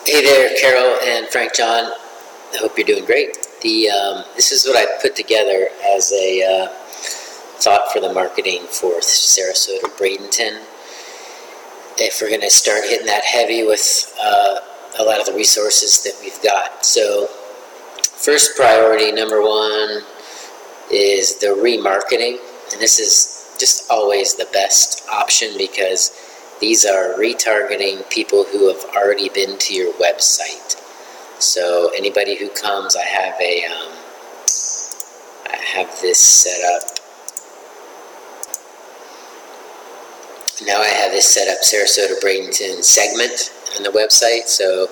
Hey there, Carol and Frank John. I hope you're doing great. This is what I put together as a thought for the marketing for Sarasota Bradenton. If we're going to start hitting that heavy with a lot of the resources that we've got. So, first priority, number one, is the remarketing. And this is just always the best option because these are retargeting people who have already been to your website. So anybody who comes, I have this set up. Now I have this set up, Sarasota Bradenton segment on the website. So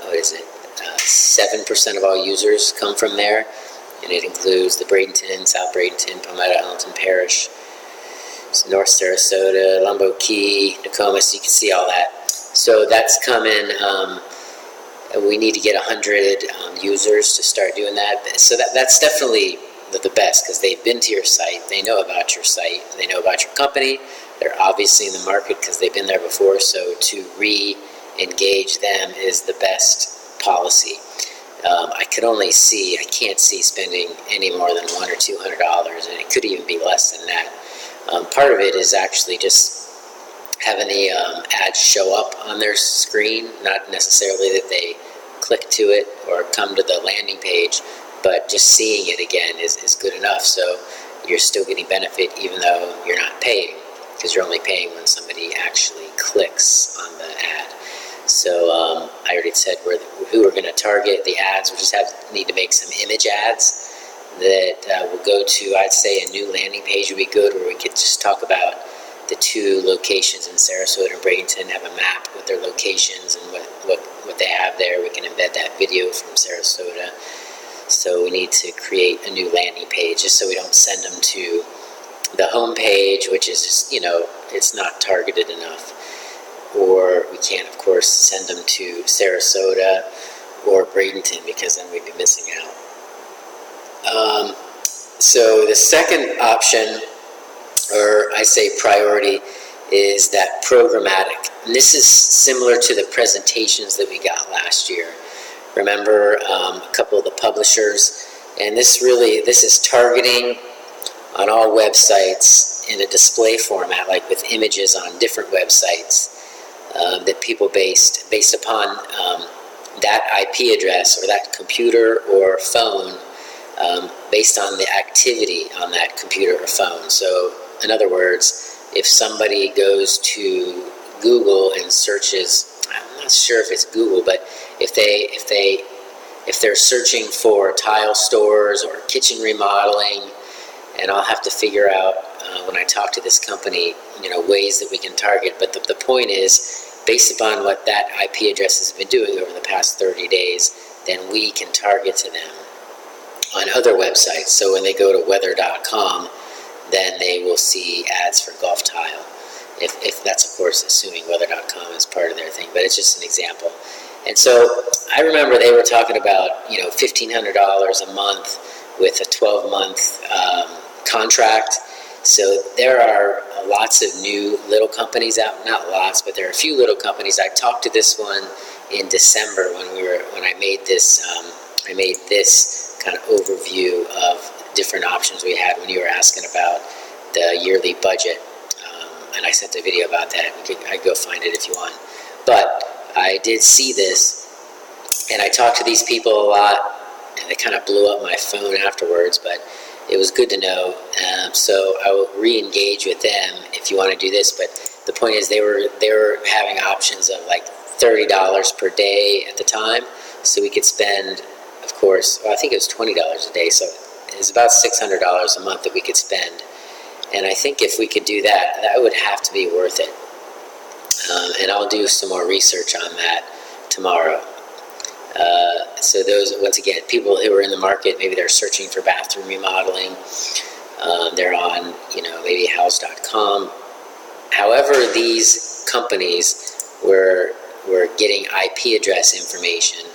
what is it? 7% of all users come from there, and it includes the Bradenton, South Bradenton, Palmetto, Allenton Parish, North Sarasota, Lombo Key, Nokomis. You can see all that. So that's coming. We need to get 100 users to start doing that. So that's definitely the best because they've been to your site. They know about your site. They know about your company. They're obviously in the market because they've been there before. So to re-engage them is the best policy. I can't see spending any more than $100 or $200, and it could even be less than that. Part of it is actually just having the ads show up on their screen, not necessarily that they click to it or come to the landing page, but just seeing it again is good enough. So you're still getting benefit even though you're not paying, because you're only paying when somebody actually clicks on the ad. So I already said who we're going to target the ads. We just need to make some image ads that will go to, I'd say, a new landing page would be good, where we could just talk about the two locations in Sarasota and Bradenton, have a map with their locations and what they have there. We can embed that video from Sarasota. So we need to create a new landing page just so we don't send them to the home page, which is just, it's not targeted enough. Or we can't, of course, send them to Sarasota or Bradenton because then we'd be missing out. So the second option, or I say priority, is that programmatic. And this is similar to the presentations that we got last year. Remember a couple of the publishers, and this is targeting on all websites in a display format, like with images on different websites that people based upon that IP address or that computer or phone. Based on the activity on that computer or phone. So, in other words, if somebody goes to Google and searches, I'm not sure if it's Google, but if they're searching for tile stores or kitchen remodeling, and I'll have to figure out when I talk to this company, ways that we can target. But the point is, based upon what that IP address has been doing over the past 30 days, then we can target to them on other websites. So when they go to weather.com, then they will see ads for golf tile. If that's, of course, assuming weather.com is part of their thing, but it's just an example. And so I remember they were talking about, $1,500 a month with a 12-month contract. So there are lots of new little companies out, not lots, but there are a few little companies. I talked to this one in December when I made this kind of overview of different options we had when you were asking about the yearly budget. And I sent a video about that. I'd go find it if you want. But I did see this, and I talked to these people a lot, and they kind of blew up my phone afterwards, but it was good to know. So I will re-engage with them if you want to do this. But the point is they were having options of like $30 per day at the time, so we could spend, of course, I think it was $20 a day, so it was about $600 a month that we could spend. And I think if we could do that, that would have to be worth it. And I'll do some more research on that tomorrow. So those, once again, people who are in the market, maybe they're searching for bathroom remodeling. They're on, maybe house.com. However, these companies were getting IP address information.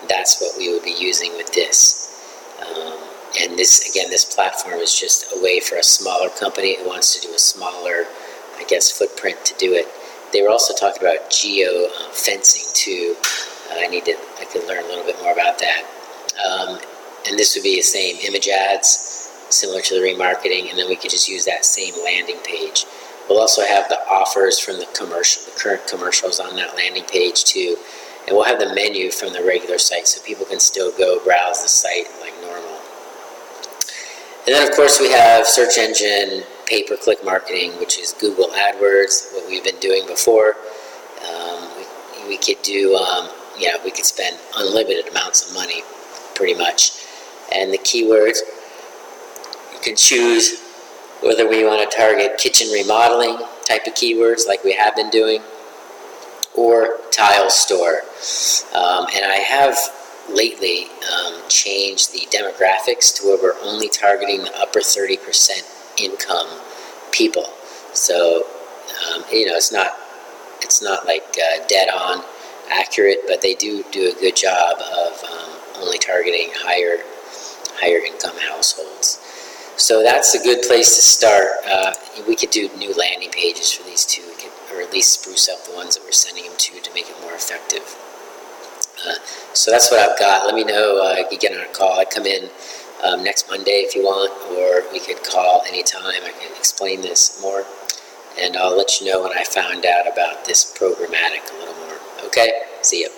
That's what we would be using with this. And this platform is just a way for a smaller company who wants to do a smaller, footprint to do it. They were also talking about geo fencing too. I could learn a little bit more about that. And this would be the same image ads, similar to the remarketing, and then we could just use that same landing page. We'll also have the offers from the current commercials on that landing page too. And we'll have the menu from the regular site so people can still go browse the site like normal. And then of course we have search engine pay-per-click marketing, which is Google AdWords, what we've been doing before. We could do, we could spend unlimited amounts of money, pretty much. And the keywords, you can choose whether we want to target kitchen remodeling type of keywords like we have been doing, or tile store. And I have lately changed the demographics to where we're only targeting the upper 30% income people. So, it's not like dead on accurate, but they do a good job of only targeting higher income households. So that's a good place to start. We could do new landing pages for these two, or at least spruce up the ones that we're sending them to make it more effective. So that's what I've got. Let me know. You can get on a call. I come in next Monday if you want, or we could call anytime. I can explain this more, and I'll let you know when I found out about this programmatic a little more. Okay? See ya.